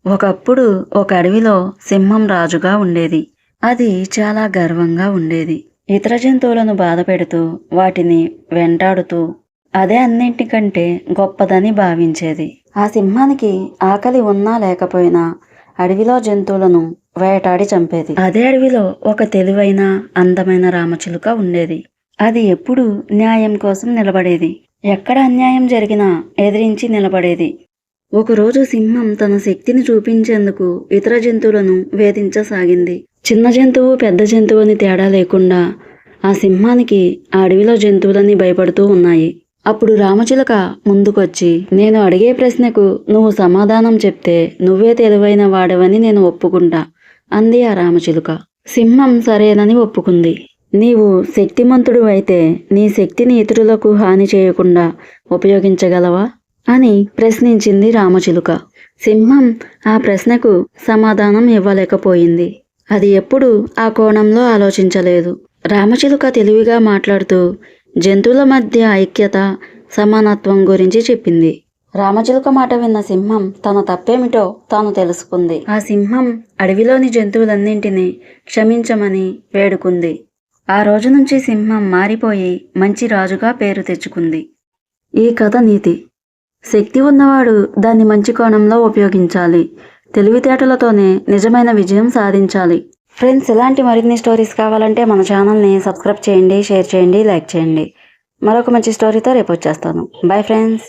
ఒకప్పుడు ఒక అడవిలో సింహం రాజుగా ఉండేది. అది చాలా గర్వంగా ఉండేది. ఇతర జంతువులను బాధపెడుతూ వాటిని వెంటాడుతూ అదే అన్నింటికంటే గొప్పదని భావించేది. ఆ సింహానికి ఆకలి ఉన్నా లేకపోయినా అడవిలో జంతువులను వేటాడి చంపేది. అదే అడవిలో ఒక తెలివైన అందమైన రామచిలుక ఉండేది. అది ఎప్పుడూ న్యాయం కోసం నిలబడేది. ఎక్కడ అన్యాయం జరిగినా ఎదిరించి నిలబడేది. ఒకరోజు సింహం తన శక్తిని చూపించేందుకు ఇతర జంతువులను వేధించసాగింది. చిన్న జంతువు పెద్ద జంతువు అని తేడా లేకుండా ఆ సింహానికి ఆ అడవిలో జంతువులన్నీ భయపడుతూ ఉన్నాయి. అప్పుడు రామచిలుక ముందుకొచ్చి, నేను అడిగే ప్రశ్నకు నువ్వు సమాధానం చెప్తే నువ్వే తెలివైన వాడవని నేను ఒప్పుకుంటా అంది ఆ రామచిలుక. సింహం సరేనని ఒప్పుకుంది. నీవు శక్తిమంతుడు అయితే నీ శక్తిని ఇతరులకు హాని చేయకుండా ఉపయోగించగలవా అని ప్రశ్నించింది రామచిలుక. సింహం ఆ ప్రశ్నకు సమాధానం ఇవ్వలేకపోయింది. అది ఎప్పుడూ ఆ కోణంలో ఆలోచించలేదు. రామచిలుక తెలివిగా మాట్లాడుతూ జంతువుల మధ్య ఐక్యత, సమానత్వం గురించి చెప్పింది. రామచిలుక మాట విన్న సింహం తన తప్పేమిటో తాను తెలుసుకుంది. ఆ సింహం అడవిలోని జంతువులన్నింటినీ క్షమించమని వేడుకుంది. ఆ రోజు నుంచి సింహం మారిపోయి మంచి రాజుగా పేరు తెచ్చుకుంది. ఈ కథ నీతి: శక్తి ఉన్నవాడు దాన్ని మంచి కోణంలో ఉపయోగించాలి. తెలివితేటలతోనే నిజమైన విజయం సాధించాలి. ఫ్రెండ్స్, ఇలాంటి మరిన్ని స్టోరీస్ కావాలంటే మన ఛానల్ని సబ్స్క్రైబ్ చేయండి, షేర్ చేయండి, లైక్ చేయండి. మరొక మంచి స్టోరీతో రేపు వచ్చేస్తాను. Bye friends.